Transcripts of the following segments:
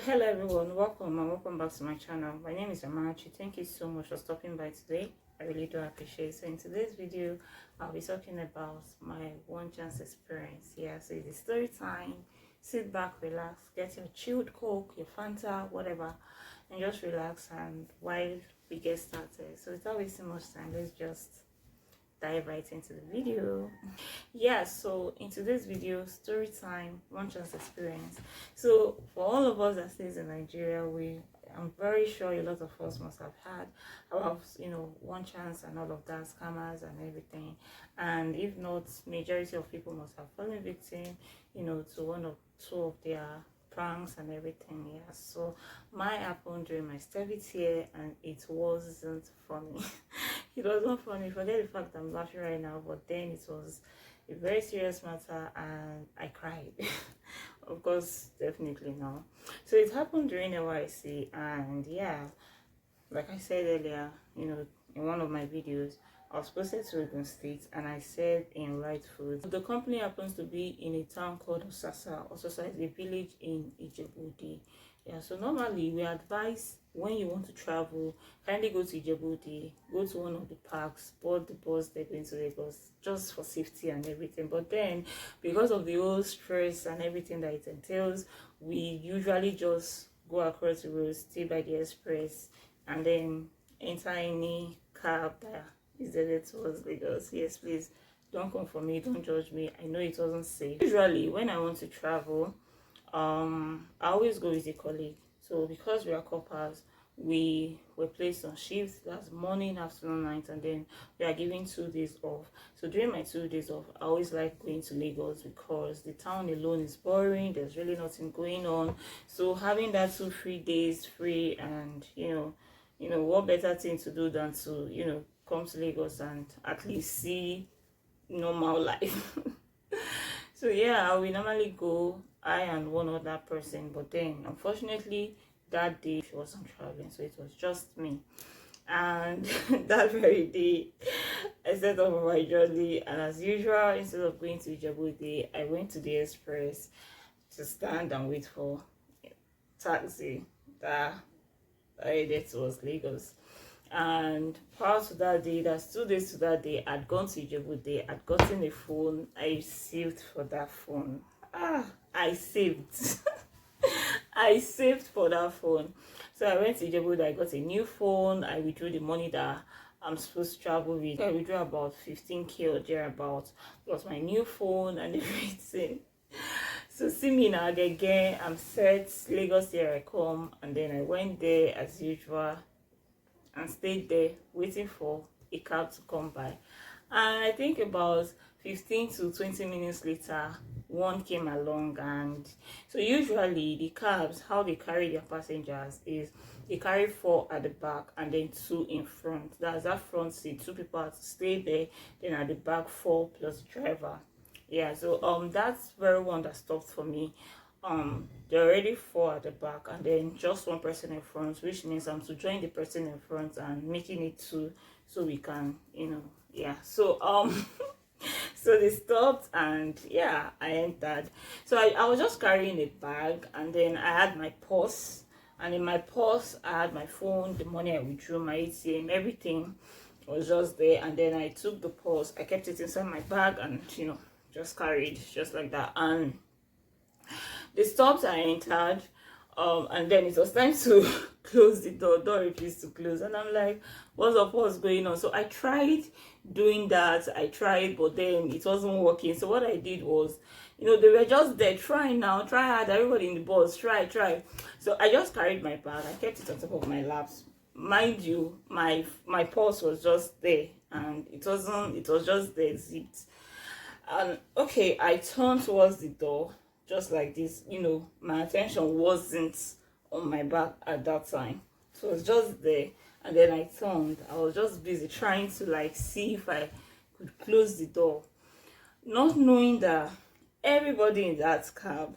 Hello everyone, welcome and welcome back to my channel. My name is Amachi. Thank you so much for stopping by today. I really do appreciate it. So in today's video, I'll be talking about my one chance experience. Yeah, so it's a story time. Sit back, relax, get your chilled Coke, your Fanta, whatever, and just relax. And while we get started, so without wasting much time, let's just dive right into the video. Yeah, so in today's video, story time, one chance experience. So for all of us that stays in Nigeria, I'm very sure a lot of us must have had about one chance and all of that, scammers and everything. And if not, majority of people must have fallen victim to one or two of their pranks and everything. Yeah, so mine happened during my studies here and it wasn't funny. It was not funny. Forget the fact I'm laughing right now, but then it was a very serious matter and I cried. Of course, definitely no. So it happened during NYC, and yeah, like I said earlier, in one of my videos, I was posted to Ogun State and I said in Right Food. The company happens to be in a town called Osasa. Osasa is a village in Ijebu-Ode. Yeah, so normally we advise when you want to travel, kindly go to Ijebu-Ode, go to one of the parks, board the bus they're going to Lagos, just for safety and everything. But then, because of the whole stress and everything that it entails, we usually just go across the road, stay by the express, and then enter any cab that is headed towards Lagos. Yes, please don't come for me, don't judge me. I know it wasn't safe. Usually when I want to travel, I always go with a colleague. So because we are coppers, we were placed on shifts. That's morning, afternoon, night, and then we are given 2 days off. So during my 2 days off, I always like going to Lagos because the town alone is boring. There's really nothing going on. So having that 2 free days free, and what better thing to do than to come to Lagos and at least see normal life. So yeah, we normally go, I and one other person, but then unfortunately that day she wasn't traveling, so it was just me. And that very day I set off on my journey, and as usual, instead of going to Ijebu-Ode, I went to the express to stand and wait for taxi that headed towards Lagos. And prior to that day, that's 2 days to that day, I'd gone to Ijebu-Ode, I'd gotten a phone. I saved for that phone. I saved. I saved for that phone. So I went to Ijebu-Ode, I got a new phone, I withdrew the money that I'm supposed to travel with. I withdrew about 15k or thereabouts, plus my new phone and everything. So see me now again, I'm set, Lagos, here I come. And then I went there as usual and stayed there waiting for a cab to come by. And I think about 15 to 20 minutes later, one came along. And so usually the cabs, how they carry their passengers is they carry 4 at the back and then 2 in front. That's that front seat, 2 people have to stay there, then at the back 4 plus driver. Yeah, so that's very one that stopped for me. There are already 4 at the back and then just 1 person in front, which means I'm to join the person in front and making it 2, so we can yeah. So so they stopped and yeah, I entered. So I was just carrying a bag, and then I had my purse, and in my purse I had my phone, the money I withdrew, my ATM, everything was just there. And then I took the purse, I kept it inside my bag, and just carried just like that. And they stopped, I entered, and then it was time to close the door. Door refused to close, and I'm like, what's up, what's going on? So I tried doing that, but then it wasn't working. So what I did was, they were just there, try now, try hard, everybody in the bus, try. So I just carried my bag, I kept it on top of my laps. Mind you, my purse was just there, and it was just there, zipped. And okay, I turned towards the door just like this. My attention wasn't on my back at that time, so it was just there. And then I turned, I was just busy trying to see if I could close the door, not knowing that everybody in that cab,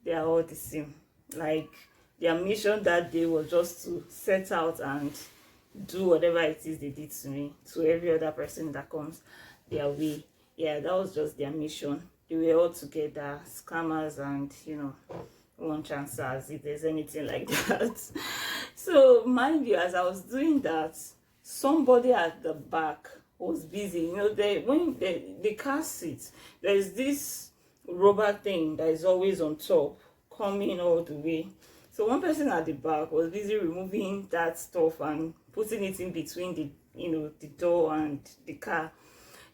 they are all the same. Their mission that day was just to set out and do whatever it is they did to me, to every other person that comes their way. Yeah, that was just their mission. They were all together, scammers, and lunch answers if there's anything like that. So mind you, as I was doing that, somebody at the back was busy. You know, when the car seat, there's this rubber thing that is always on top, coming all the way. So one person at the back was busy removing that stuff and putting it in between the door and the car.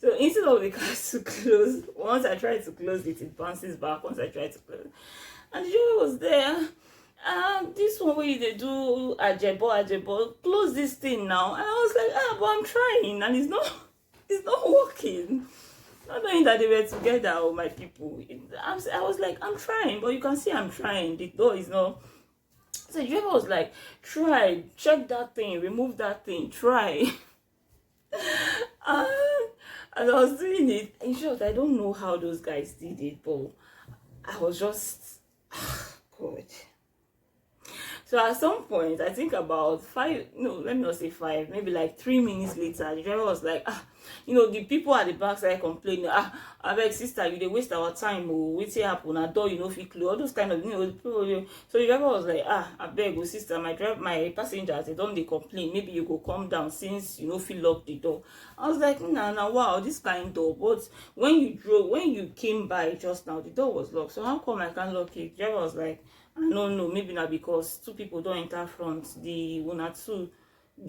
So instead of the car to close, once I try to close it, it bounces back. Once I try to close, and the driver was there. This one way they do ajebo, close this thing now. And I was like, but I'm trying, and it's not working. Not knowing that they were together, oh my people. I was like, I'm trying, but you can see I'm trying. The door is not. So the driver was like, try, check that thing, remove that thing, try. As I was doing it, in short, I don't know how those guys did it, but I was just, God. So at some point, I think about let me not say 5, maybe like 3 minutes later, the driver was like, the people at the back started complaining, I beg sister, you dey waste our time, wetin happen, a door you know fit close, all those kind of, people. So the driver was like, I beg, sister, my passengers, they don't complain, maybe you go come down since you know fit lock the door. I was like, nah, wow, this kind door, but when you came by just now, the door was locked, so how come I can't lock it? The driver was like, I don't know, maybe not because 2 people don't enter front, the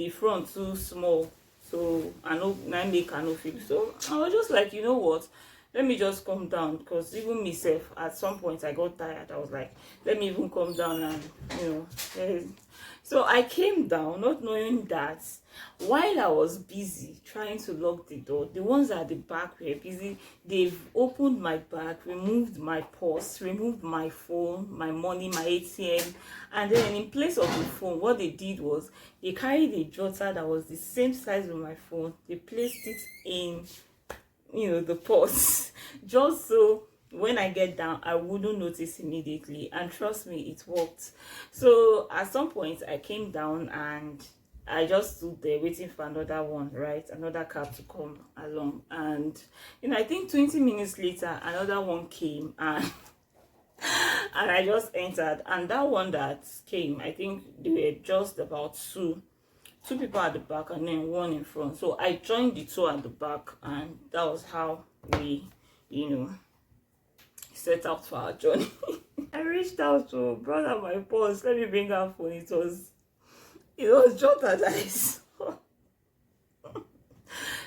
front too small, so I know make I no feel. So I was just like, you know what, let me just come down, because even myself at some point I got tired. I was like, let me even come down and so I came down, not knowing that while I was busy trying to lock the door, the ones at the back were busy. They've opened my bag, removed my purse, removed my phone, my money, my ATM, and then in place of the phone, what they did was they carried a jotter that was the same size with my phone. They placed it in the purse just so when I get down I wouldn't notice immediately, and trust me, it worked. So at some point I came down and I just stood there waiting for another cab to come along, and I think 20 minutes later another one came, and and I just entered, and that one that came, I think they were just about two people at the back and then one in front. So I joined the 2 at the back, and that was how we set out for our journey. I reached out to brother my purse, let me bring her phone. It was just as I saw.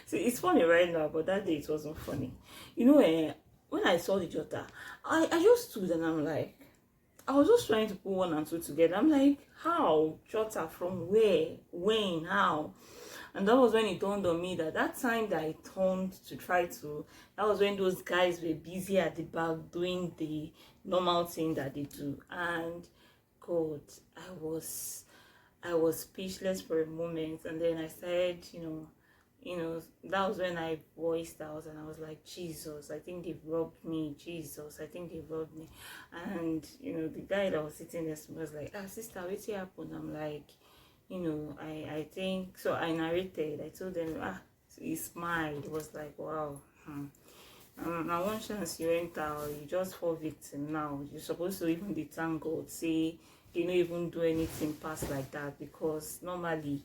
See, it's funny right now, but that day it wasn't funny. When I saw the jotter, I just stood and I'm like, I was just trying to put 1 and 2 together. I'm like, how? Jotter from where? When? How? And that was when it dawned on me that time that I turned to that was when those guys were busy at the back doing the normal thing that they do. And God, I was speechless for a moment, and then I started, that was when I voiced out and I was like, Jesus, I think they've robbed me. Jesus, I think they've robbed me. And the guy that was sitting next to me was like, sister, what's happened? I'm like, I think so. I narrated, I told them, he smiled. It was like, wow, now one chance you enter, you just fall victim. Now you're supposed to even be thank God, say you don't even do anything past like that, because normally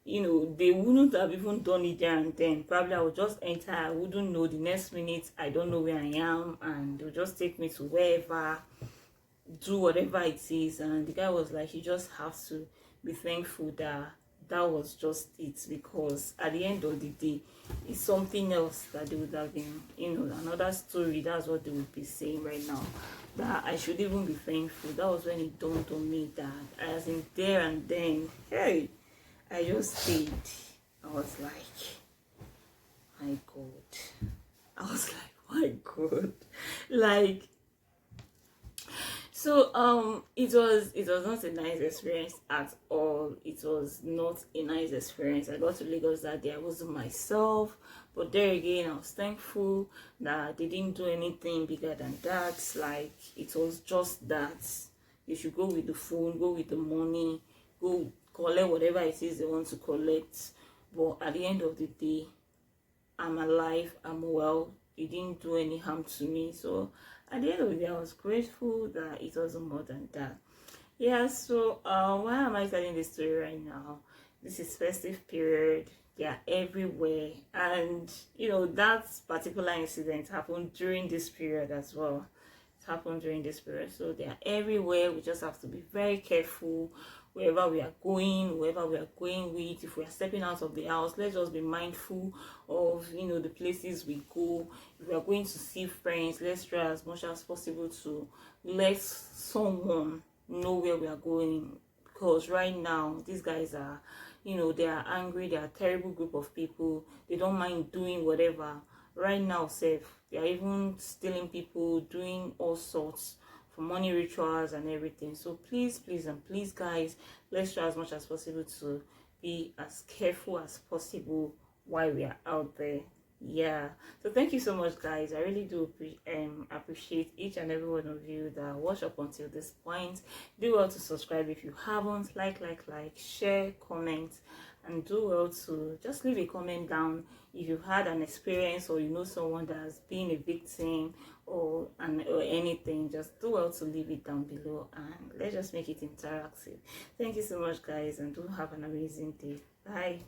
they wouldn't have even done it there and then. Probably I would just enter, I wouldn't know, the next minute I don't know where I am, and they'll just take me to wherever, do whatever it is. And the guy was like, you just have to be thankful that was just it, because at the end of the day it's something else that they would have been, another story. That's what they would be saying right now, that I should even be thankful. That was when it dawned on me that as in there and then, hey, I just stayed. I was like, my God. I was like, my God. Like, so it was not a nice experience at all. It was not a nice experience. I got to Lagos that day. I wasn't myself, but there again I was thankful that they didn't do anything bigger than that. Like, it was just that you should go with the phone, go with the money, go collect whatever it is they want to collect. But at the end of the day, I'm alive, I'm well. It didn't do any harm to me. So at the end of the day, I was grateful that it wasn't more than that. Yeah, so why am I telling this story right now? This is festive period. They are everywhere, and that particular incident happened during this period as well. It happened during this period, so they are everywhere. We just have to be very careful wherever we are going, wherever we are going with. If we are stepping out of the house, let's just be mindful of the places we go. If we are going to see friends, let's try as much as possible to let someone know where we are going, because right now these guys are they are angry. They are a terrible group of people. They don't mind doing whatever. Right now safe, they are even stealing people, doing all sorts for money rituals and everything. So please, please, and please, guys, let's try as much as possible to be as careful as possible while we are out there. Yeah, so thank you so much, guys. I really do appreciate each and every one of you that watch up until this point. Do well to subscribe if you haven't. Like, share, comment, and do well to just leave a comment down if you've had an experience or you know someone that has been a victim or anything. Just do well to leave it down below, and let's just make it interactive. Thank you so much, guys, and do have an amazing day. Bye.